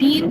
3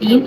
3।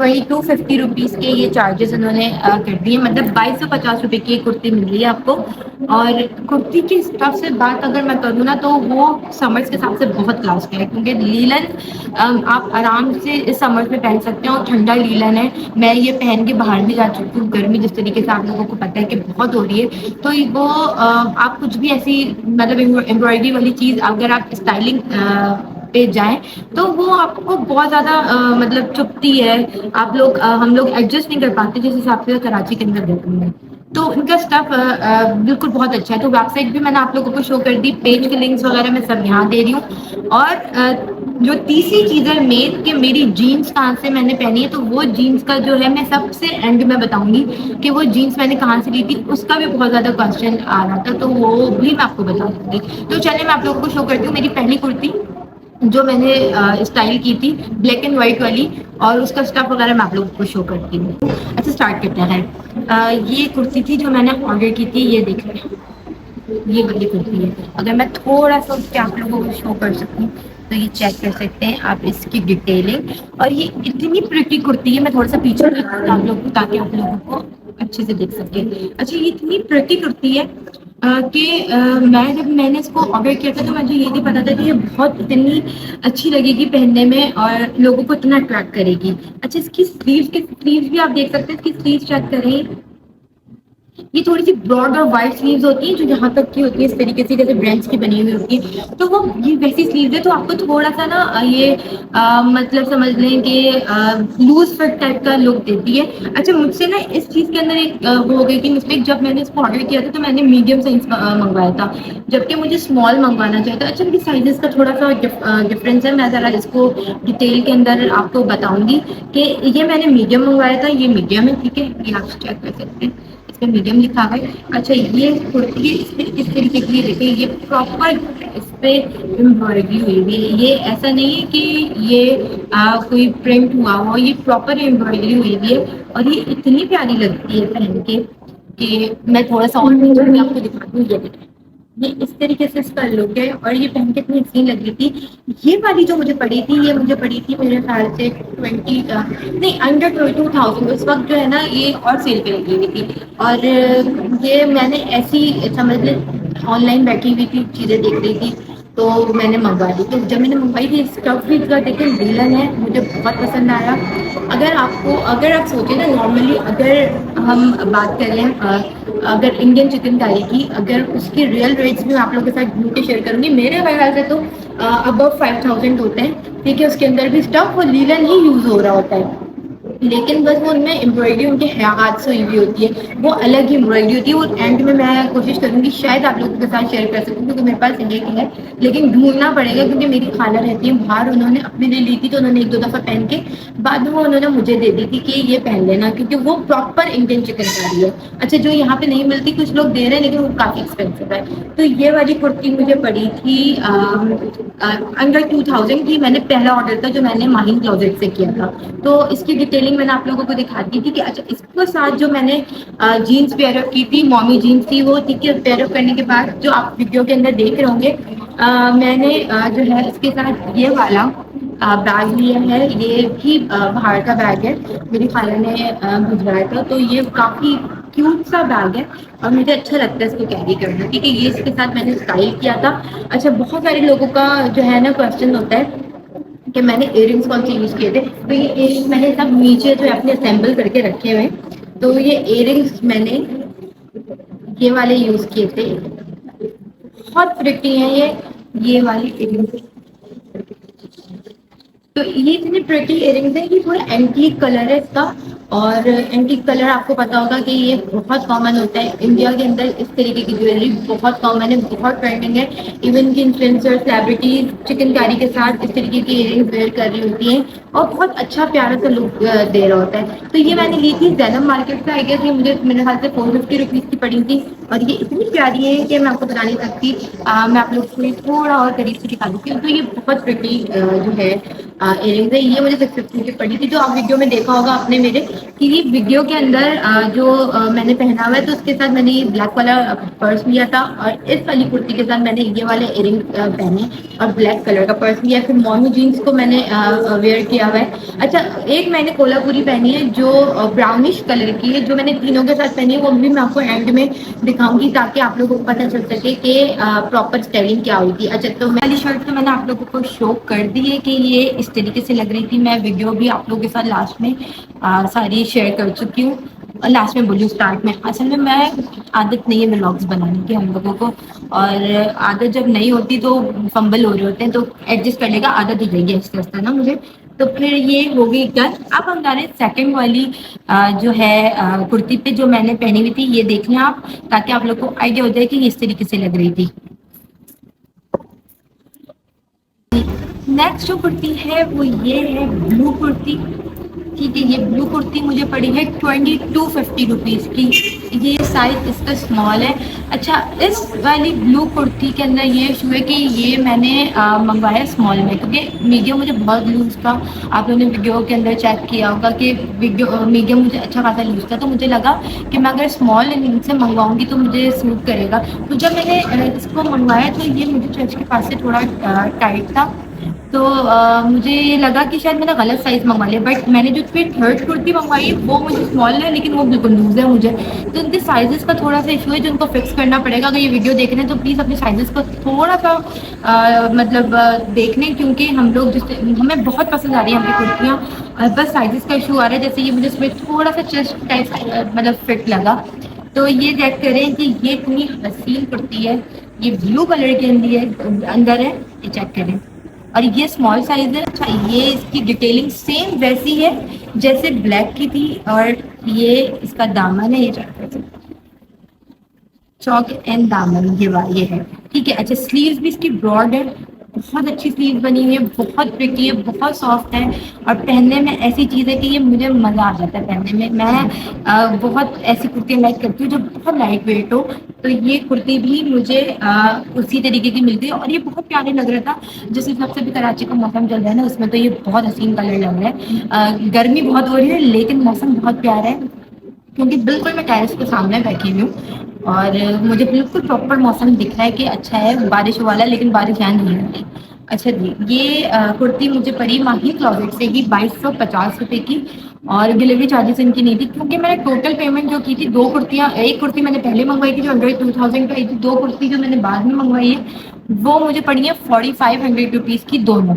₹2250 کے یہ چارجز انہوں نے کر دیے، مطلب ₹2250 کی کرتی مل رہی ہے آپ کو. اور کرتی کی اسٹف سے بات اگر میں کروں نا تو وہ سمرس کے حساب سے بہت کلاس کا ہے، کیونکہ لیلن آپ آرام سے اس سمر میں پہن سکتے ہیں اور ٹھنڈا لیلن ہے. میں یہ پہن کے باہر بھی جا چکی ہوں، گرمی جس طریقے سے آپ لوگوں کو پتہ ہے کہ بہت ہو رہی ہے. تو وہ آپ کچھ بھی ایسی مطلب امبرائڈری والی چیز اگر آپ اسٹائلنگ پہ جائیں تو وہ آپ کو بہت زیادہ مطلب چبھتی ہے. آپ لوگ ہم لوگ ایڈجسٹ نہیں کر پاتے جس حساب سے کراچی کے اندر رہتے ہیں. تو ان کا اسٹف بالکل بہت اچھا ہے. تو ویب سائٹ بھی میں نے آپ لوگوں کو شو کر دی، پیج کے لنکس وغیرہ میں سب یہاں دے رہی ہوں. اور جو تیسری چیز ہے مین کہ میری جینس کہاں سے میں نے پہنی ہے، تو وہ جینس کا جو ہے میں سب سے اینڈ میں بتاؤں گی کہ وہ جینس میں نے کہاں سے لی تھی. اس کا بھی بہت زیادہ کوشچن آ رہا تھا تو وہ بھی میں آپ کو بتا دوں گی. تو چلے میں آپ لوگوں کو شو کرتی ہوں میری پہلی کرتی جو میں نے اسٹائل کی تھی، بلیک اینڈ وائٹ والی، اور اس کا اسٹف وغیرہ میں آپ لوگوں کو شو کرتی ہوں. اچھا اسٹارٹ کرتے ہیں. یہ کرتی تھی جو میں نے آرڈر کی تھی، یہ دیکھ لیں یہ والی کرتی ہے. اگر میں تھوڑا سا اس کے آپ لوگوں کو شو کر سکوں تو یہ چیک کر سکتے ہیں آپ اس کی ڈیٹیلنگ. اور یہ اتنی پریٹی کرتی ہے، میں تھوڑا سا پیچھے آپ لوگ تاکہ آپ لوگوں کو اچھے سے دیکھ سکیں. اچھا یہ اتنی پریٹی کرتی ہے کہ جب میں نے اس کو آرڈر کیا تھا تو مجھے یہ نہیں پتا تھا کہ یہ بہت اتنی اچھی لگے گی پہننے میں اور لوگوں کو اتنا اٹریکٹ کرے گی. اچھا اس کی سلیوز بھی آپ دیکھ سکتے ہیں. اس کی سلیوز چیک کریں، یہ تھوڑی سی براڈ اور وائڈ سلیوز ہوتی ہیں جو یہاں تک کی ہوتی ہے، اس طریقے سے جیسے برانڈس کی بنی ہوئی ہوتی ہے. تو وہ یہ ویسی سلیوز ہے تو آپ کو تھوڑا سا نا یہ مطلب سمجھ لیں کہ لوز فٹ ٹائپ کا لک دیتی ہے. اچھا مجھ سے نا اس چیز کے اندر ایک وہ ہو گئی تھی مسٹیک. جب میں نے اس کو آرڈر کیا تھا تو میں نے میڈیم سائز منگوایا تھا جبکہ مجھے اسمال منگوانا چاہیے تھا. اچھا ان کی سائزز کا تھوڑا سا ڈفرینس ہے. میں ذرا اس کو ڈیٹیل کے اندر آپ کو بتاؤں گی کہ یہ میں نے میڈیم منگوایا تھا، یہ میڈیم ہے. ٹھیک ہے، یہ آپ چیک کر سکتے ہیں، اس پہ میڈیم لکھا ہے. اچھا یہ کرتی اس طریقے کی دیکھیں، یہ پراپر اس پہ امبرائڈری ہوئی ہوئی ہے. یہ ایسا نہیں ہے کہ یہ کوئی پرنٹ ہوا ہوا، یہ پراپر امبرائڈری ہوئی ہوئی ہے. اور یہ اتنی پیاری لگتی ہے پہن کے کہ میں تھوڑا سا اور آپ کو دکھا دوں. یہ اس طریقے سے اس کا لک ہے اور یہ پہن کے اتنی حسین لگ رہی تھی. یہ والی جو مجھے پڑی تھی، یہ مجھے پڑی تھی میرے خیال سے 20 نہیں انڈر 22,000. اس وقت جو ہے نا یہ اور سیل پہ لگی ہوئی تھی. اور یہ میں نے ایسی سمجھ لیں آن لائن بیٹھی ہوئی تھی، چیزیں دیکھ رہی تھی تو میں نے منگوا لی. تو جب میں نے منگوائی تھی اسٹف بھی اس کا دیکھیں لیلن ہے، مجھے بہت پسند آیا. اگر آپ سوچیں نا نارملی اگر ہم بات کریں اگر انڈین چکن کاری کی، اگر اس کی ریئل ریٹس بھی میں آپ لوگوں کے ساتھ ڈھونڈ کے شیئر کروں گی، میرے خیال سے تو ابو 5,000 ہوتے ہیں. ٹھیک ہے، اس کے اندر بھی اسٹف اور لیلن ہی یوز ہو رہا ہوتا ہے، لیکن بس وہ ان میں امبرائڈری ان کے ہاتھ سے ہوئی ہوئی ہوتی ہے، وہ الگ ہی امبرائڈری ہوتی ہے. وہ اینڈ میں کوشش کروں گی شاید آپ لوگوں کے ساتھ شیئر کر سکوں کیونکہ میرے پاس ایک ہے، لیکن ڈھونڈنا پڑے گا کیونکہ میری خالہ رہتی ہے باہر. انہوں نے اپنے لیے لی تھی تو انہوں نے 1-2 دفعہ پہن کے بعد میں انہوں نے مجھے دے دی تھی کہ یہ پہن لینا کیونکہ وہ پراپر انڈین چکن کاری ہے. اچھا جو یہاں پہ نہیں ملتی، کچھ لوگ دے رہے ہیں لیکن وہ کافی ایکسپینسو ہے. تو یہ والی کرتی مجھے پڑی تھی انڈر 2,000 کی. میں نے پہلا آرڈر تھا جو میں نے ماہین کلوزٹ سے کیا تھا. تو اس کی ڈیٹیلنگ میں نے آپ لوگوں کو دکھا دی تھی کہ اچھا اس کے ساتھ جو میں نے جینس پیئر اپ کی تھی، مومی جینس تھی وہ. ٹھیک ہے، پیئر اپ کرنے کے بعد جو آپ ویڈیو کے اندر دیکھ رہے ہوں گے میں نے جو ہے اس کے ساتھ یہ والا بیگ لیا ہے. یہ بھی باہر کا بیگ ہے، میری خالہ نے بھجوایا تھا. تو یہ کافی کیوٹ سا بیگ ہے اور مجھے اچھا لگتا ہے اس کو کیری کرنا کیونکہ یہ اس کے ساتھ میں نے اسٹائل کیا تھا. اچھا بہت سارے لوگوں کا جو ہے نا کوشچن ہوتا ہے کہ میں نے ایئر رنگس کون سے یوز کیے تھے. تو یہ ایئر رنگس میں نے سب نیچے جو ہے اپنے اسمبل کر کے رکھے ہوئے. تو یہ ایئر رنگس میں نے یہ والے یوز کیے تھے، بہت پریٹی ہیں یہ والی ایئر رنگس. تو یہ اتنی پریٹی ایئر رنگس ہے. یہ تھوڑا اینٹیک کلر ہے اس کا، اور اینٹیک کلر آپ کو پتا ہوگا کہ یہ بہت کامن ہوتا ہے انڈیا کے اندر. اس طریقے کی جویلری بہت کامن ہے، بہت ٹرینڈنگ ہے. ایون کہ انفلوئنسر سیلیبریٹیز چکن کاری کے ساتھ اس طریقے کی ایئر رنگس ویئر کر رہی ہوتی ہیں اور بہت اچھا پیارا سا لک دے رہا ہوتا ہے. تو یہ میں نے لی تھی زینب مارکیٹ سے. آئی گیس یہ مجھے میرے خیال سے 450 روپیز کی پڑی تھی اور یہ اتنی پیاری ہے کہ میں آپ کو بتا نہیں سکتی. میں آپ لوگ کو تھوڑا اور قریب سے دکھا دوں گی. تو یہ بہت پریٹی جو ہے ایئر رنگس ہے. یہ مجھے 650 کی پڑی تھی. جو آپ ویڈیو میں دیکھا ہوگا آپ نے میرے کہ یہ ویڈیو کے اندر جو میں نے پہنا ہوا ہے تو اس کے ساتھ میں نے یہ بلیک والا پرس لیا تھا، اور اس والی کرتی کے ساتھ میں نے یہ والے ایئرنگ پہنے اور بلیک کلر کا پرس لیا. پھر مونو جینس کو میں نے ویئر کیا ہوا ہے. اچھا، ایک میں نے کولا پوری پہنی ہے جو براؤنش کلر کی ہے، جو میں نے تینوں کے ساتھ پہنی ہے وہ بھی میں آپ کو اینڈ میں دکھاؤں گی تاکہ آپ لوگوں کو پتہ چل سکے کہ پراپر اسٹائلنگ کیا ہوئی تھی. اچھا، تو میں والی شرٹ تو میں نے آپ لوگوں کو شو کر دی ہے کہ یہ اس طریقے سے لگ رہی تھی. میں ویڈیو بھی آپ لوگوں کے ساتھ لاسٹ میں ساری شیئر کر چکی ہوں. لاسٹ میں بولی اسٹارٹ میں، اصل میں عادت نہیں ہے ولاگس بنانے کی ہم لوگوں کو، اور عادت جب نہیں ہوتی تو فمبل ہو رہے ہوتے ہیں، تو ایڈجسٹ کرنے کا عادت ہو جائے گی آہستہ آہستہ نا مجھے. تو پھر یہ ہو گئی ڈن. اب ہم جا رہے ہیں سیکنڈ والی جو ہے کرتی پہ جو میں نے پہنی ہوئی تھی. یہ دیکھ لیں آپ تاکہ آپ لوگ کو آئیڈیا ہو جائے کہ یہ اس طریقے سے لگ رہی تھی. نیکسٹ جو کرتی ہے وہ یہ ہے بلو کرتی. ٹھیک ہے، یہ بلو کرتی مجھے پڑی ہے 2250 روپیز کی. یہ سائز اس کا اسمال ہے. اچھا، اس والی بلو کرتی کے اندر یہ ایشو ہے کہ یہ میں نے منگوایا اسمال میں، کیونکہ میڈیم مجھے بہت لوز تھا. آپ لوگوں نے ویڈیو کے اندر چیک کیا ہوگا کہ میڈیم مجھے اچھا خاصا لوز تھا، تو مجھے لگا کہ میں اگر اسمال سے منگواؤں گی تو مجھے سوٹ کرے گا. تو جب میں نے اس کو منگوایا تو یہ مجھے چرچ کے پاس سے تھوڑا ٹائٹ تھا، تو مجھے یہ لگا کہ شاید میں نے غلط سائز منگوا لیا. بٹ میں نے جو پھر تھرڈ کرتی منگوائی وہ مجھے اسمال ہے لیکن وہ بالکل لوز ہے مجھے. تو ان کے سائزز کا تھوڑا سا ایشو ہے جو ان کو فکس کرنا پڑے گا. اگر یہ ویڈیو دیکھ رہے ہیں تو پلیز اپنے سائزز کو تھوڑا سا مطلب دیکھ لیں، کیونکہ ہم لوگ ہمیں بہت پسند آ رہی ہیں ہم کی کرتیاں، بس سائزز کا ایشو آ رہا ہے. جیسے یہ مجھے اس میں تھوڑا سا چیسٹ ٹائپ مطلب فٹ لگا. تو یہ چیک کریں کہ یہ اتنی حسین کرتی ہے، یہ بلو کلر کے اندر ہے. یہ چیک کریں، اور یہ اسمال سائز ہے. اچھا، یہ اس کی ڈیٹیلنگ سیم ویسی ہے جیسے بلیک کی تھی، اور یہ اس کا دامن ہے. یہ چوک اینڈ دامن یہ ہے. ٹھیک ہے. اچھا، سلیوز بھی اس کی براڈ ہے، بہت اچھی سلیوز بنی ہوئی ہے، بہت پریٹی ہے، بہت سافٹ ہے، اور پہننے میں ایسی چیز ہے کہ یہ مجھے مزہ آ جاتا ہے پہننے میں. میں بہت ایسی کرتیاں لائک کرتی ہوں جو بہت لائٹ ویٹ ہو، تو یہ کرتی بھی مجھے اسی طریقے کی ملتی ہے. اور یہ بہت پیارے لگ رہا تھا. جس حساب سے بھی کراچی کا موسم چل رہا ہے نا، اس میں تو یہ بہت حسین کلر لگ رہا ہے. گرمی بہت ہو رہی ہے لیکن موسم بہت پیارا ہے، کیونکہ بالکل میں ٹیرس کے سامنے بیٹھی ہوئی ہوں اور مجھے بالکل پراپر موسم دکھ رہا ہے کہ اچھا ہے، بارش والا، لیکن بارش یہاں نہیں ہوتی. اچھا جی، یہ کرتی مجھے پڑی ماہی کلوزٹ سے ہی 2250 روپے کی، اور ڈلیوری چارجز ان کی نہیں تھی. کیونکہ میں نے ٹوٹل پیمنٹ جو کی تھی، دو کرتیاں، ایک کرتی میں نے پہلے منگوائی تھی جو 2000 کی تھی، دو کرتی جو میں نے بعد میں منگوائی ہے وہ مجھے پڑی ہے 4500 روپیز کی دونوں.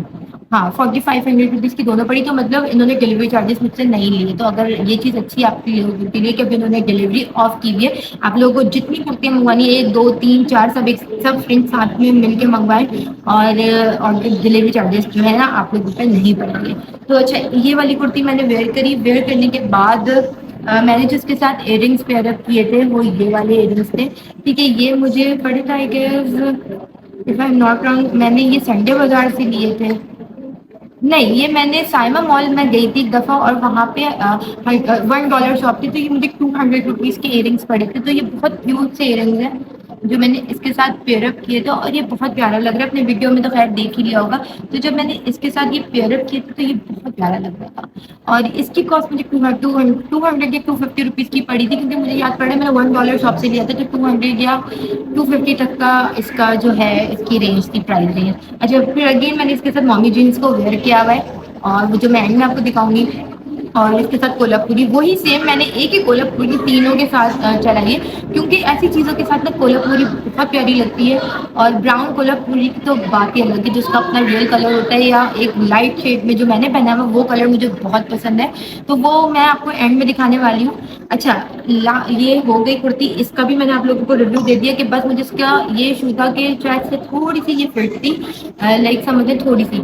ہاں، 4500 روپیز کی دونوں پڑی. تو مطلب انہوں نے ڈلیوری چارجز مجھ سے نہیں لیے. تو اگر یہ چیز اچھی آپ کے لیے کہ انہوں نے ڈلیوری آف کی ہوئی ہے. آپ لوگوں کو جتنی کرتیاں منگوانی ہے، 1 2 3 4 سب فرینڈ ساتھ میں مل کے منگوائیں، اور ڈلیوری چارجز جو ہے نا آپ لوگوں پہ نہیں پڑیں گے. تو اچھا، یہ والی کرتی میں نے ویئر کری. ویئر کرنے کے بعد میں نے جس کے ساتھ ایئر رنگس پیئر اپ کیے تھے وہ یہ والے ایئر رنگس تھے. ٹھیک ہے، یہ مجھے پڑے تھا کہ if I am not wrong میں نے یہ سنڈے بازار سے لیے تھے. نہیں، یہ میں نے سائمہ مال میں گئی تھی ایک دفعہ، اور وہاں پہ $1 شاپ تھی، تو یہ مجھے 200 روپیز کے ایئر رنگس پڑے تھے. تو یہ بہت کیوٹ سے ایئر رنگس ہیں جو میں نے اس کے ساتھ پیئر اپ کیے تھے، اور یہ بہت پیارا لگ رہا ہے. اپنے ویڈیو میں تو خیر دیکھ ہی لیا ہوگا. تو جب میں نے اس کے ساتھ یہ پیئر اپ کیے تھے تو یہ بہت پیارا لگ رہا تھا. اور اس کی کاسٹ مجھے 200 یا 250 روپیز کی پڑی تھی، کیونکہ مجھے یاد پڑا ہے میں نے $1 شاپ سے لیا تھا، تو 200 یا 250 تک کا اس کا جو ہے اس کی رینج تھی، پرائز رینج. اچھا، پھر اگین میں نے اس کے ساتھ مامی جینس کو ویئر کیا ہوا ہے، اور وہ جو میں اینڈ میں آپ کو دکھاؤں گی. اور اس کے ساتھ کولہا پوری وہی سیم میں نے ایک ہی کولہا پوری تینوں کے ساتھ چلائی ہے، کیونکہ ایسی چیزوں کے ساتھ نا کولہا پوری بہت پیاری لگتی ہے. اور براؤن کولہا پوری کی تو بات ہی الگ ہے، جس کا اپنا ریئل کلر ہوتا ہے، یا ایک لائٹ شیڈ میں جو میں نے پہنا ہوا وہ کلر مجھے بہت پسند ہے. تو وہ میں آپ کو اینڈ میں دکھانے والی ہوں. اچھا، یہ ہو گئی کرتی. اس کا بھی میں نے آپ لوگوں کو ریویو دے دیا کہ بس مجھے اس کا یہ ایشو تھا کہ چیسٹ سے تھوڑی سی یہ فٹ تھی، لائک سمجھیں تھوڑی سی،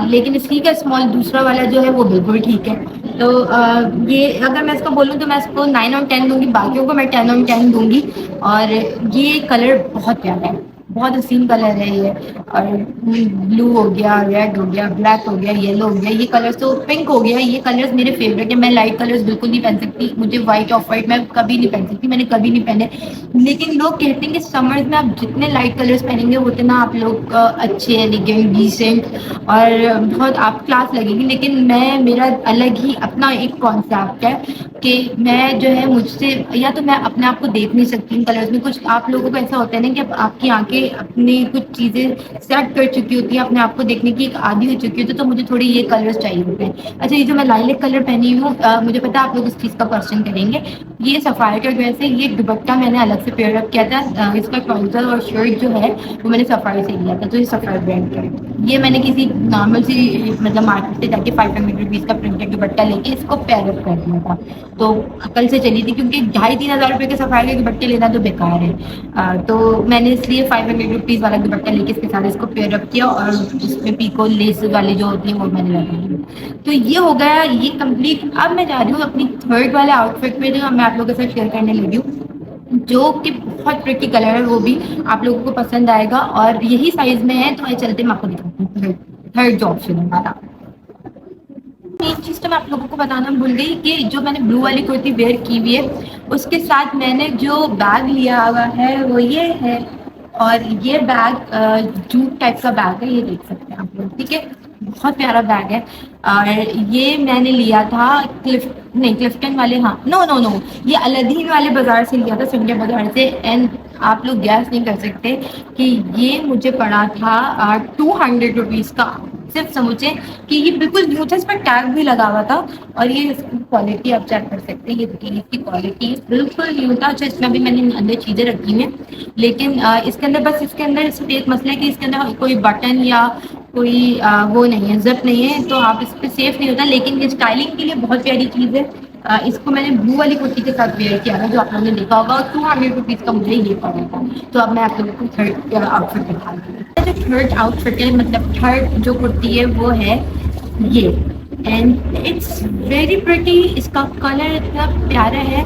لیکن اس کی کا اسمال دوسرا والا جو ہے وہ بالکل ٹھیک ہے. تو یہ اگر میں اس کو بولوں تو میں اس کو 9/10 دوں گی، باقیوں کو میں 10/10 دوں گی. اور یہ کلر بہت پیارا ہے، بہت حسین کلر ہے یہ. اور بلو ہو گیا، ریڈ ہو گیا، بلیک ہو گیا، یلو ہو گیا، یہ کلر تو پنک ہو گیا. یہ کلرز میرے فیوریٹ ہیں. میں لائٹ کلرز بالکل نہیں پہن سکتی، مجھے وائٹ آف وائٹ میں کبھی نہیں پہن سکتی، میں نے کبھی نہیں پہنے. لیکن لوگ کہتے ہیں کہ سمرز میں آپ جتنے لائٹ کلرز پہنیں گے اتنا آپ لوگ اچھے، ایلیگنٹ، ڈیسنٹ اور بہت آپ کلاس لگے گی. لیکن میرا الگ ہی اپنا ایک کانسیپٹ ہے. کہ میں جو ہے مجھ سے یا تو میں اپنے آپ کو دیکھ نہیں سکتی ان کلرز میں. کچھ آپ لوگوں کو ایسا ہوتا ہے نا کہ آپ کی آنکھیں اپنی کچھ چیزیں سیٹ کر چکی ہوتی ہیں, اپنے آپ کو دیکھنے کی ایک عادی ہو چکی ہوتی ہے, تو مجھے تھوڑی یہ کلرز چاہیے ہوتے ہیں. اچھا یہ جو میں لائلک کلر پہنی ہوں, مجھے پتا آپ لوگ اس چیز کا کوشچن کریں گے, یہ سفاری کا ڈریس ہے. یہ دوپٹہ میں نے الگ سے پیئر اپ کیا تھا, اس کا ٹراؤزر اور شرٹ جو ہے وہ میں نے سفاری سے لیا تھا, تو یہ سفاری برانڈ کا ہے. یہ میں نے کسی نارمل سی مطلب مارکیٹ سے جا کے 500 روپیز کا پرنٹڈ دوپٹہ لے کے اس کو پیئر اپ کر دیا تھا. تو عقل سے چلی تھی, کیونکہ 2,500-3,000 روپے کے سفاری کے دوپٹے لینا تو بیکار ہے. تو میں نے اس لیے 500 روپیز والا دوپٹہ لے کے اس کے ساتھ اس کو پیئر اپ کیا, اور اس میں پیکو لیس والی جو ہوتی ہیں وہ میں نے لگائی. تو یہ ہو گیا یہ کمپلیٹ. اب میں جا رہی ہوں اپنی تھرڈ والے آؤٹ فٹ میں, جو میں آپ لوگوں کے ساتھ شیئر کرنے لگی ہوں, جو کہ بہت پریٹی کلر ہے, وہ بھی آپ لوگوں کو پسند آئے گا, اور یہی سائز میں ہے. تو چلتے میں آپ کو دکھاتی ہوں تھرڈ جو آپشن ہے ہمارا. ایک چیز تو میں آپ لوگوں کو بتانا بھول گئی کہ جو میں نے بلو والی کرتی ویئر کی ہوئی ہے, اس کے ساتھ میں نے جو بیگ لیا ہوا ہے وہ یہ ہے. اور یہ بیگ جوٹ ٹائپ کا بیگ ہے, یہ دیکھ سکتے ہیں آپ لوگ, ٹھیک ہے. بہت پیارا بیگ ہے. اور یہ میں نے لیا تھا کلفٹن والے, ہاں نو نو نو یہ الدین والے بازار سے لیا تھا, سنڈیا بازار سے. اینڈ آپ لوگ گیس نہیں کر سکتے کہ یہ مجھے پڑا تھا 200 روپیز کا. صرف سمجھے کہ یہ بالکل نیو تھا, اس پر ٹیگ بھی لگا ہوا تھا. اور یہ اس کی کوالٹی آپ چیک کر سکتے ہیں, یہ دیکھیں اس کی کوالٹی بالکل نیو تھا. اچھا اس میں بھی میں نے اندر چیزیں رکھی ہیں, لیکن اس کے اندر بس اس کے اندر صرف ایک مسئلہ ہے کہ اس کے اندر کوئی بٹن یا کوئی وہ نہیں ہے, زپ نہیں ہے, تو آپ اس پہ سیف نہیں ہوتا. لیکن یہ اسٹائلنگ کے لیے بہت پیاری چیز ہے. اس کو میں نے بلو والی کرتی کے ساتھ ویئر کیا تھا, جو آپ لوگوں نے دیکھا ہوگا, اور 200 روپیز کا مجھے یہ پڑا تھا. تو اب میں آپ لوگوں کو تھرڈ آؤٹ فٹ دکھا دوں گی. جو تھرڈ آؤٹ فٹ ہے, مطلب تھرڈ جو کرتی ہے وہ ہے یہ, اینڈ اٹس ویری پریٹی. اس کا کلر اتنا پیارا ہے,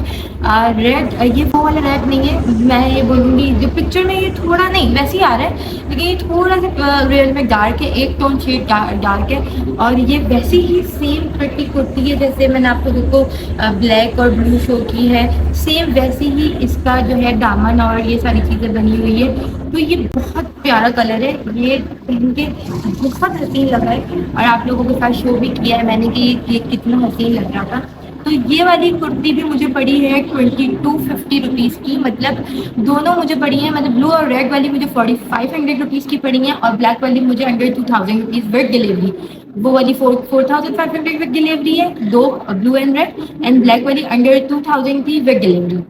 ریڈ, یہ وہ والا ریڈ نہیں ہے. میں یہ بولوں گی جو پکچر میں یہ تھوڑا نہیں ویسے ہی آ رہا ہے, لیکن یہ تھوڑا سا ریئل میں ڈارک ہے, ایک ٹون شیڈ ڈارک ہے. اور یہ ویسی ہی سیم پریٹی کرتی ہے جیسے میں نے آپ لوگوں کو بلیک اور بلو شو کی ہے, سیم ویسے ہی اس کا جو ہے دامن اور یہ ساری چیزیں بنی ہوئی ہے. تو یہ بہت پیارا کلر ہے, یہ پہن کے بہت حسین لگ رہا ہے. اور آپ لوگوں کے ساتھ شو بھی کیا ہے میں نے کہ یہ کتنا حسین لگ رہا تھا. تو یہ والی کرتی بھی مجھے پڑی ہے 2250 روپیز کی. مطلب دونوں مجھے پڑی ہیں, مطلب بلو اور ریڈ والی مجھے 4500 روپیز کی پڑی ہیں, اور بلیک والی مجھے انڈر 2000 روپیز ود ڈلیوری. وہ والی 4500 ود ڈلیوری ہے, دو بلو اینڈ ریڈ, اینڈ بلیک والی انڈر 2000 کی ود ڈلیوری.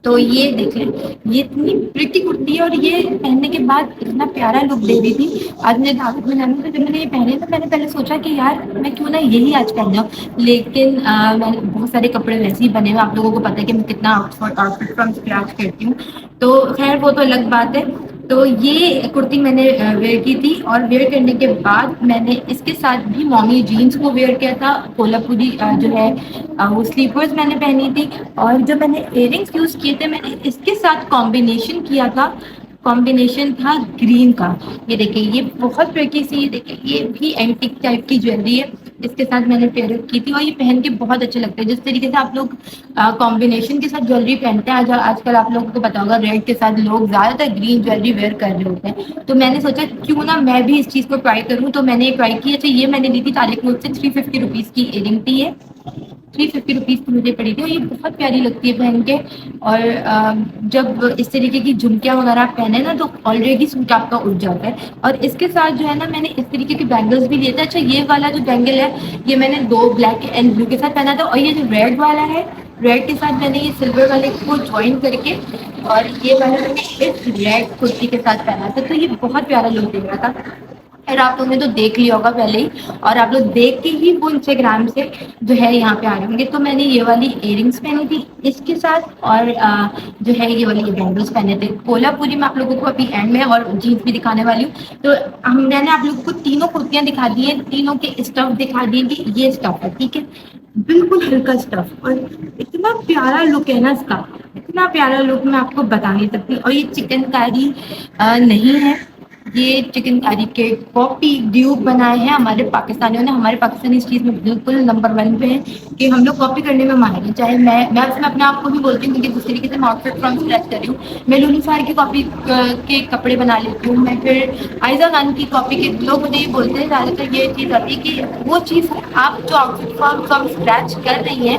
تو یہ دیکھ لیں, یہ اتنی پریٹی کرتی ہے, اور یہ پہننے کے بعد اتنا پیارا لک دے رہی تھی. آج میں دعوت میں جانا تھا, جب میں نے یہ پہنے تو میں نے پہلے سوچا کہ یار میں کیوں نہ یہی آج پہن جاؤں, لیکن میں نے بہت سارے کپڑے ویسے ہی بنے ہوئے. آپ لوگوں کو پتا ہے کہ میں کتنا آؤٹ فٹ فرام اسکریچ کرتی ہوں, تو خیر وہ تو الگ بات ہے. تو یہ کرتی میں نے ویئر کی تھی, اور ویئر کرنے کے بعد میں نے اس کے ساتھ بھی مومی جینس کو ویئر کیا تھا. کولہا پوری جو ہے وہ سلیپرز میں نے پہنی تھی. اور جو میں نے ایئر رنگس یوز کیے تھے, میں نے اس کے ساتھ کمبینیشن کیا تھا, کمبینیشن تھا گرین کا. یہ دیکھیں یہ بہت پریٹی سی, یہ دیکھیں یہ بھی اینٹک ٹائپ کی جویلری ہے, اس کے ساتھ میں نے پیئر اپ کی تھی. اور یہ پہن کے بہت اچھے لگتے ہیں, جس طریقے سے آپ لوگ کمبینیشن کے ساتھ جویلری پہنتے ہیں. آج کل آپ لوگوں کو پتا ہوگا ریڈ کے ساتھ لوگ زیادہ تر گرین جویلری ویئر کر رہے ہوتے ہیں. تو میں نے سوچا کیوں نہ میں بھی اس چیز کو ٹرائی کروں, تو میں نے یہ ٹرائی کی. اچھا یہ میں نے لی تھی طارق موڈ سے 350 روپیز کی ایئر رنگ تھی, یہ 350 روپیز کی مجھے پڑی تھی. اور یہ بہت پیاری لگتی ہے پہن کے. اور جب اس طریقے کی جھمکیاں وغیرہ آپ پہنے نا, تو آلریڈی سوٹ آپ کا اٹھ جاتا ہے. اور اس کے ساتھ جو ہے نا, میں نے اس طریقے کے بینگلس بھی لیے تھے. اچھا یہ والا جو بینگل ہے, یہ میں نے 2 بلیک اینڈ بلو کے ساتھ پہنا تھا. اور یہ جو ریڈ والا ہے, ریڈ کے ساتھ میں نے یہ سلور والے کو جوائن کر کے, اور یہ والا میں نے اس ریڈ کرتی کے ساتھ پہنا تھا. تو یہ بہت پیارا لک دے رہا تھا. اور آپ لوگوں نے تو دیکھ لیا ہوگا پہلے ہی, اور آپ لوگ دیکھ کے ہی وہ انسٹاگرام سے جو ہے یہاں پہ آ رہے ہوں گے. تو میں نے یہ والی ایئر رنگس پہنی تھی اس کے ساتھ, اور جو ہے یہ والی بینگلس پہنے تھے. کولہا پوری میں آپ لوگوں کو ابھی اینڈ میں اور جینس بھی دکھانے والی ہوں. تو میں نے آپ لوگوں کو تینوں کرتیاں دکھا دی ہیں, تینوں کے اسٹف دکھا دیے کہ یہ اسٹف ہے, ٹھیک ہے, بالکل ہلکا اسٹف. اور اتنا پیارا لک ہے نا اس کا, اتنا پیارا لک میں آپ کو بتا نہیں سکتی. اور یہ چکن کاری نہیں ہے, یہ چکن کاری کے کاپی ڈیوب بنائے ہیں ہمارے پاکستانیوں نے. ہمارے پاکستانی اس چیز میں بالکل نمبر 1 پہ ہیں کہ ہم لوگ کاپی کرنے میں ماہر ہیں. چاہے میں اپنے آپ کو بھی بولتی ہوں کہ جس طریقے سے میں آؤٹ فٹ فرام اسکریچ کر رہی ہوں, میں لولو فار کی کاپی کے کپڑے بنا لیتی ہوں. میں پھر عائزہ خان کی کاپی کے, لوگ مجھے یہ بولتے ہیں زیادہ تر یہ چیز آتی ہے کہ وہ چیز آپ جو آؤٹ فٹ فرام اسکریچ کر رہی ہیں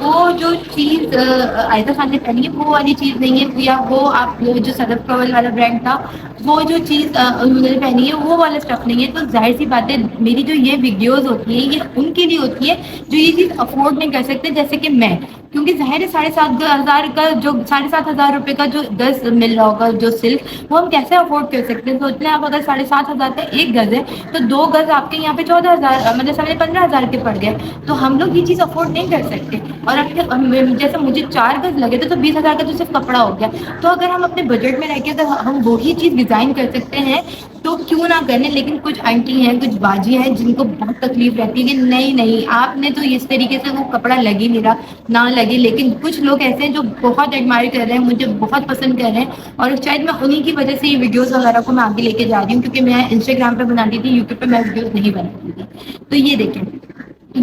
وہ جو چیز عائزہ خان نے پہنی ہے وہ والی چیز نہیں ہے, یا وہ آپ جو صدف کول والا برانڈ تھا وہ جو چیز انہوں نے پہنی ہے وہ والا اسٹف نہیں ہے. تو ظاہر سی بات ہے میری جو یہ ویڈیوز ہوتی ہیں یہ ان کے لیے ہوتی ہے جو یہ چیز افورڈ نہیں کر سکتے, جیسے کہ میں. کیونکہ ظاہر ہے 7,500 کا جو 7,500 روپے کا جو گز مل رہا ہوگا جو سلک, وہ ہم کیسے افورڈ کر سکتے ہیں. سوچ لیں آپ اگر 7,500 کا ایک گز ہے تو 2 گز آپ کے یہاں پہ 14,000 مطلب 15,500 کے پڑ گئے. تو ہم لوگ یہ چیز افورڈ نہیں کر سکتے. اور جیسے مجھے 4 گز لگے تو 20,000 کا تو صرف کپڑا ہو گیا. تو اگر ہم اپنے بجٹ میں رہ کے اگر ہم وہی چیز ڈیزائن کر سکتے ہیں تو کیوں نہ کریں. لیکن کچھ آنٹی ہیں, کچھ باجی ہیں جن کو بہت تکلیف رہتی ہے کہ نہیں آپ نے تو اس طریقے سے وہ کپڑا لگ ہی نہیں رہا, نہ لگے. لیکن کچھ لوگ ایسے ہیں جو بہت ایڈمائر کر رہے ہیں, مجھے بہت پسند کر رہے ہیں, اور شاید میں انہیں کی وجہ سے یہ ویڈیوز وغیرہ کو میں آگے لے کے جا رہی ہوں. کیونکہ میں انسٹاگرام پہ بناتی تھی, یوٹیوب پہ میں ویڈیوز نہیں بناتی تھی. تو یہ دیکھیں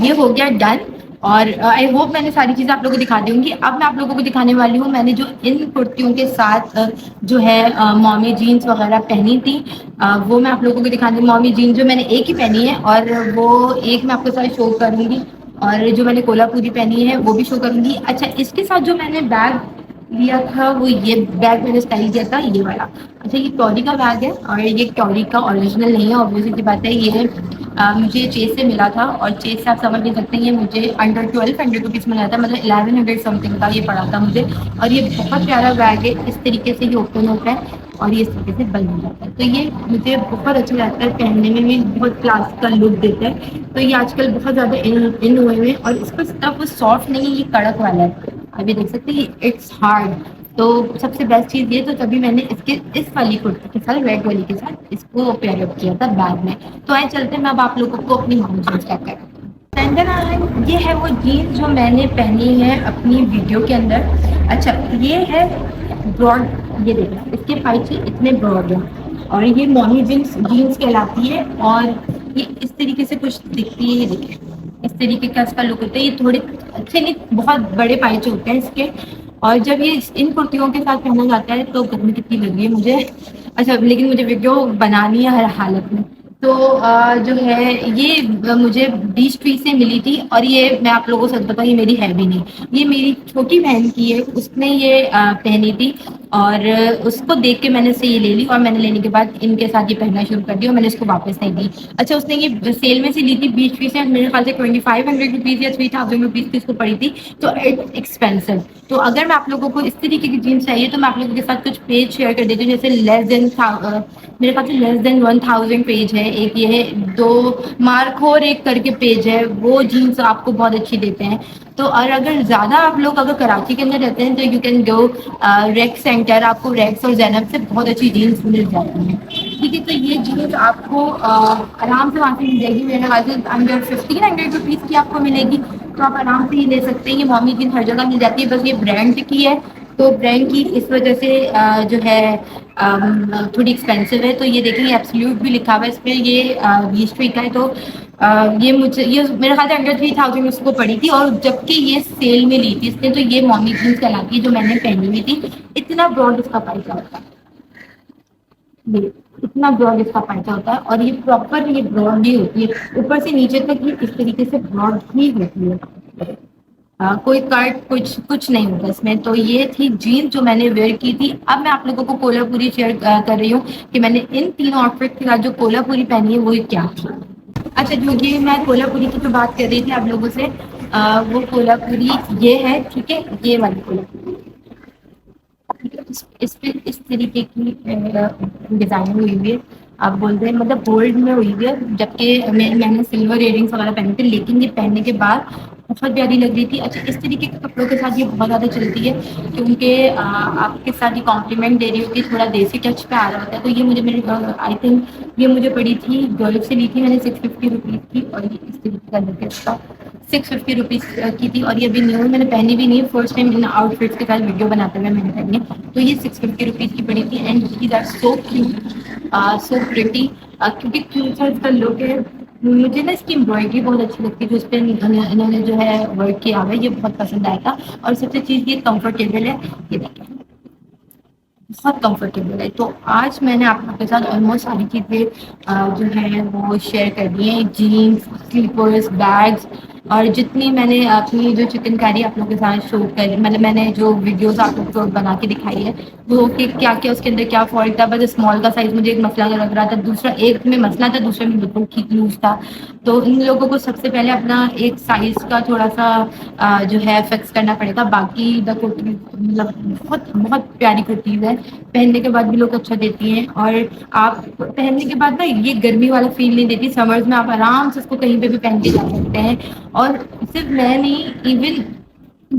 یہ ہو گیا ڈن. اور آئی ہوپ میں نے ساری چیزیں آپ لوگوں کو دکھا دوں گی. اب میں آپ لوگوں کو دکھانے والی ہوں میں نے جو ان کرتیوں کے ساتھ جو ہے مومی جینس وغیرہ پہنی تھی, وہ میں آپ لوگوں کو دکھا دوں. مومی جینس جو میں نے ایک ہی پہنی ہے اور وہ ایک میں آپ کے ساتھ شو کروں گی, اور جو میں نے کولہا پوری پہنی ہے وہ بھی شو کروں گی. اچھا اس کے ساتھ جو میں نے بیگ لیا تھا وہ یہ بیگ میں نے اسٹائل کیا تھا یہ والا. اچھا یہ ٹوری کا بیگ ہے اور یہ ٹوری کا اوریجنل نہیں ہے, obviously سی بات ہے. یہ مجھے چیز سے ملا تھا, اور چیز سے آپ سمجھ نہیں سکتے ہیں یہ مجھے انڈر 1200 روپیز ملا تھا, مطلب 1100 سم تھنگ کا یہ پڑا تھا مجھے. اور یہ بہت پیارا بیگ ہے, اس طریقے سے یہ اوپن ہوتا ہے اور یہ اس طریقے سے بند جاتا ہے. تو یہ مجھے بہت اچھا لگتا ہے, پہننے میں بھی بہت کلاس کا لک دیتا ہے. تو یہ آج کل بہت زیادہ ان ہوئے ہوئے, اور اس کا اسٹف سافٹ نہیں ہے, یہ کڑک والا ہے. ابھی دیکھ سکتے ہیں اٹس ہارڈ. تو سب سے بیسٹ چیز یہ, تو تبھی میں نے اس والی کرتی کے ساتھ ریڈ والی کے ساتھ اس کو پیئر اپ کیا تھا بیگ میں. تو آئے چلتے ہیں میں اب آپ لوگوں کو اپنی مومی جینس چیک کرتی ہوں. یہ ہے وہ جینس جو میں نے پہنی ہے اپنی ویڈیو کے اندر. اچھا یہ ہے براڈ, یہ دیکھیں اس کے پائچے اتنے براڈ ہیں, اور یہ مومی جینس کہلاتی ہے. اور یہ اس طریقے سے کچھ دکھتی ہے, یہ دیکھیں اس طریقے کا اس کا لک ہوتا ہے. یہ تھوڑے اچھے نہیں, بہت بڑے پائچے ہوتے ہیں اس کے. اور جب یہ ان کرتیوں کے ساتھ پہنا جاتا ہے تو گرمی کتنی لگ رہی ہے مجھے. اچھا لیکن مجھے ویڈیو بنانی ہے ہر حالت میں. تو جو ہے یہ مجھے 20 فیس سے ملی تھی, اور یہ میں آپ لوگوں کو سچ بتاؤں یہ میری ہے بھی نہیں, یہ میری چھوٹی بہن کی ہے, اس نے یہ پہنی تھی اور اس کو دیکھ کے میں نے اسے یہ لے لی. اور میں نے لینے کے بعد ان کے ساتھ یہ پہننا شروع کر دیا, اور میں نے اس کو واپس نہیں دی. اچھا اس نے یہ سیل میں سے لی تھی 20 فیس سے, میرے خیال سے 2500 روپیز یا 3000 روپیز کی اس کو پڑی تھی. تو اٹس ایکسپینسو. تو اگر میں آپ لوگوں کو اس طریقے کی جینس چاہیے تو میں آپ لوگوں کے ساتھ کچھ پیج شیئر کر دیتی ہوں, جیسے میرے پاس لیس دین 1000 پیج ہے. ایک یہ ہے, 2 مارکھور ایک کر کے پیج ہے, وہ جینس آپ کو بہت اچھی دیتے ہیں. تو اور اگر زیادہ آپ لوگ اگر کراچی کے اندر رہتے ہیں تو you can go Rex centre, آپ کو ریکس اور زینب سے بہت اچھی جینس مل جاتی ہیں. ٹھیک ہے, تو یہ جینس آپ کو آرام سے وہاں سے مل جائے گی. میرے خیال سے انڈر 1500 روپیز کی آپ کو ملے گی, تو آپ آرام سے ہی لے سکتے ہیں. یہ مومی جینس ہر جگہ مل جاتی ہے, بس یہ برانڈ کی ہے تو برانڈ کی اس وجہ سے جو ہے تھوڑی ایکسپینسو ہے. تو یہ دیکھیں ایبسلیوٹ بھی لکھا ہوا ہے اس پہ, یہ 20 فیٹ کا ہے. تو یہ مجھے یہ میرے خیال سے انڈر 3000 اس کو پڑی تھی, اور جبکہ یہ سیل میں لی تھی اس نے. تو یہ مومی جینس کہلاتی ہے جو میں نے پہنی ہوئی تھی. اتنا براڈ اس کا پائچہ ہوتا ہے, اتنا براڈ اس کا پائچہ ہوتا ہے, اور یہ پراپر یہ براڈ بھی ہوتی ہے اوپر سے نیچے تک, یہ اس طریقے سے براڈ ہی ہوتی ہے. کوئی کٹ کچھ نہیں ہوتا اس میں. تو یہ تھی جینس جو میں نے ویئر کی تھی. اب میں آپ لوگوں کو کولہا پوری شیئر کر رہی ہوں کہ میں نے ان تینوں آؤٹ فٹ کے ساتھ جو کولہا پوری پہنی ہے وہ کیا تھی. اچھا جو یہ میں کولہا پوری کی جو بات کر رہی تھی آپ لوگوں سے, وہ کولہا پوری یہ ہے. ٹھیک ہے, یہ والی کولہا پوری, اس پہ اس طریقے کی ڈیزائن ہوئی ہوئی ہے. آپ بولتے ہیں مطلب گولڈ میں ہوئی ہوئی ہے, جبکہ میں نے سلور ایئر رنگس وغیرہ پہنے تھے, لیکن یہ پہننے کے بعد بہت پیاری لگ رہی تھی. اچھا اس طریقے کے کپڑوں کے ساتھ یہ بہت زیادہ چلتی ہے, کیونکہ آپ کے ساتھ یہ کمپلیمنٹ دے رہی ہوتی ہے, تھوڑا دیسی ٹچ پہ آ رہا ہوتا ہے. تو یہ مجھے میرے آئی تھنک یہ مجھے پڑی تھی, گولف سے لی تھی میں نے 650 روپیز کی, اور یہ اس طریقے کا لگ ہے اس کا. 650 روپیز کی تھی، اور یہ ابھی نیو میں نے پہنی بھی نہیں، فرسٹ ٹائم میں نے آؤٹ فٹس کے ساتھ ویڈیو بناتے ہوئے میں نے پہنی ہے، تو یہ 650 روپیز کی پڑی تھی. And these are so cute, so pretty, کیونکہ کیوٹ سا اس کا لک ہے. مجھے نا اس کی امبرائڈری بہت اچھی لگتی ہے جو اس پہ انہوں نے جو ہے ورک کیا ہوا ہے، یہ بہت پسند آیا تھا. اور سب سے چیز یہ کمفرٹیبل ہے، یہ دیکھیں بہت کمفرٹیبل ہے. تو آج میں نے آپ لوگوں کے ساتھ آلموسٹ ساری چیزیں جو ہے وہ شیئر کر دی ہیں، جینس، سلیپرس، بیگس، اور جتنی میں نے اپنی جو چکن کاری آپ لوگوں کے ساتھ شو کر، مطلب میں نے جو ویڈیوز آپ لوگ کو بنا کے دکھائی ہے وہ کہ کیا کیا اس کے اندر کیا فالٹ تھا. بس اسمال کا سائز مجھے ایک مسئلہ لگ رہا تھا، دوسرا ایک میں مسئلہ تھا، دوسرے میں بالکل ٹھیک لوز تھا. تو ان لوگوں کو سب سے پہلے اپنا ایک سائز کا تھوڑا سا جو ہے فکس کرنا پڑے گا. باقی دا کرتی مطلب بہت بہت پیاری کرتیز ہے، پہننے کے بعد بھی لوگ اچھا دیتی ہیں. اور آپ پہننے کے بعد نا یہ گرمی والا فیل نہیں دیتی، سمرز میں آپ آرام سے اس کو کہیں پہ بھی پہن کے جا سکتے ہیں. اور صرف میں نہیں، ایون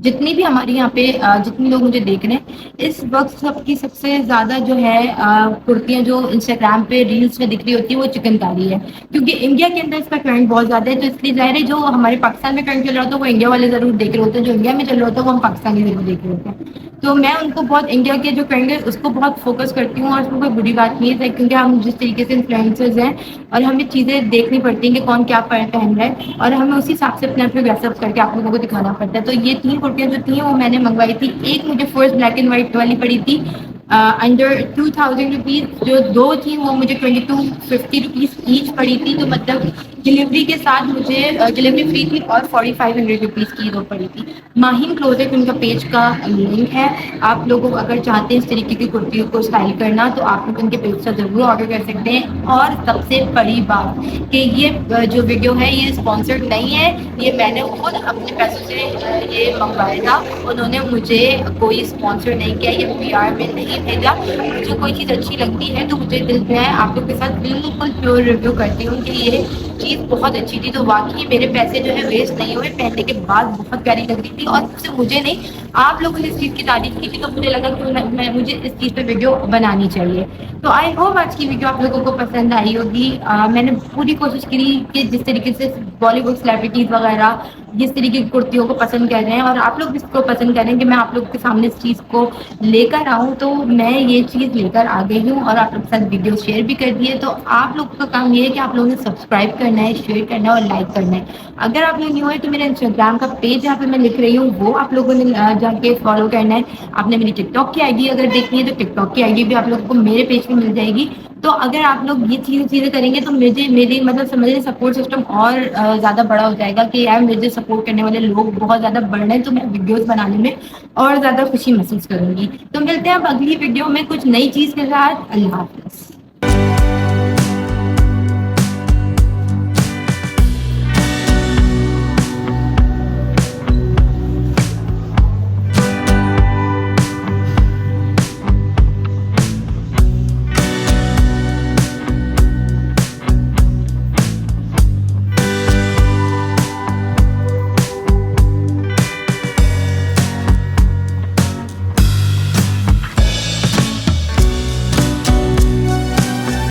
جتنی بھی ہمارے یہاں پہ جتنے لوگ مجھے دیکھ رہے ہیں اس وقت، سب سے زیادہ جو ہے کرتیاں جو انسٹاگرام پہ ریلس میں دکھ رہی ہوتی ہے وہ چکن کاری ہے، کیونکہ انڈیا کے اندر اس کا ٹرینڈ بہت زیادہ ہے. تو اس لیے ظاہر ہے جو ہمارے پاکستان میں ٹرینڈ چل رہا ہوتا ہے وہ انڈیا والے ضرور دیکھ رہے ہوتے ہیں، جو انڈیا میں چل رہا ہوتا ہے وہ ہم پاکستانی ضرور دیکھ رہے ہوتے ہیں. تو میں ان کو بہت انڈیا کے جو ٹرینڈ ہے اس کو بہت فوکس کرتی ہوں، اور اس میں کوئی بری بات نہیں ہے کیونکہ ہم جس طریقے سے انفلوئنسرز ہیں اور ہمیں چیزیں دیکھنی پڑتی ہیں کہ کون کیا پہن رہا ہے، اور ہمیں اسی حساب سے اپنے آپ کو ڈریس اپ کر کے آپ لوگوں کو دکھانا پڑتا ہے. تو یہ 3 کرتیاں جو تھیں وہ میں نے منگوائی تھی. ایک مجھے فرسٹ بلیک اینڈ وائٹ والی پڑی تھی انڈر 2000 روپیز، جو دو تھیں وہ مجھے 2250 روپیز ایچ پڑی تھی. تو مطلب ڈلیوری کے ساتھ مجھے ڈلیوری فری تھی، اور 4500 روپیز کی دو پڑی تھی. ماہین کلوزٹ ان کا پیج کا لنک ہے، آپ لوگوں اگر چاہتے ہیں اس طریقے کی کرتیوں کو اسٹائل کرنا تو آپ لوگ ان کے پیج سے ضرور آرڈر کر سکتے ہیں. اور سب سے بڑی بات کہ یہ جو ویڈیو ہے یہ اسپانسرڈ نہیں ہے، یہ میں نے خود اپنے پیسوں سے یہ منگوایا تھا. انہوں نے مجھے کوئی اسپانسر نہیں کیا، یہ پی آر میں نہیں بھیجا. مجھے کوئی چیز اچھی لگتی ہے تو مجھے دل میں آپ لوگ کے ساتھ بالکل پیور ریویو کرتی ہوں کہ یہ چیز بہت اچھی تھی. تو واقعی میرے پیسے جو ہے ویسٹ نہیں ہوئے، پہننے کے بعد بہت پیاری لگ رہی تھی. اور صرف مجھے نہیں، آپ لوگوں نے اس چیز کی تعریف کی تھی تو مجھے لگا کہ مجھے اس چیز پہ ویڈیو بنانی چاہیے. تو آئی ہوپ آج کی ویڈیو آپ لوگوں کو پسند آئی ہوگی. میں نے پوری کوشش کی کہ جس طریقے سے بالی ووڈ سیلیبریٹیز وغیرہ جس طریقے کی کرتیوں کو پسند کر رہے ہیں، اور آپ لوگ بھی اس کو پسند کر رہے ہیں کہ میں آپ لوگوں کے سامنے اس چیز کو لے کر آؤں، تو میں یہ چیز لے کر آ گئی ہوں. اور آپ لوگ کے ساتھ ویڈیو شیئر بھی کر دی ہے. تو آپ لوگوں کا کام یہ ہے کہ آپ لوگوں نے سبسکرائب کرنا ہے، شیئر کرنا ہے اور لائک کرنا ہے. اگر آپ لوگ نیو ہے تو میرا انسٹاگرام کا پیج جہاں پہ میں لکھ رہی ہوں وہ آپ لوگوں نے جا کے فالو کرنا ہے. آپ نے میری ٹک ٹاک کی آئی ڈی اگر دیکھنی ہے تو ٹک ٹاک کی آئی ڈی بھی آپ لوگوں کو میرے پیج پہ مل جائے گی. تو اگر آپ لوگ یہ چیزیں کریں گے تو میری مطلب سمجھے سپورٹ سسٹم اور زیادہ بڑا ہو جائے گا کہ یار مجھے سپورٹ کرنے والے لوگ بہت زیادہ بڑھ رہے ہیں، تو میں ویڈیوز بنانے میں اور زیادہ خوشی محسوس کروں گی. تو ملتے ہیں اب اگلی ویڈیو میں کچھ نئی چیز کے ساتھ. اللہ حافظ.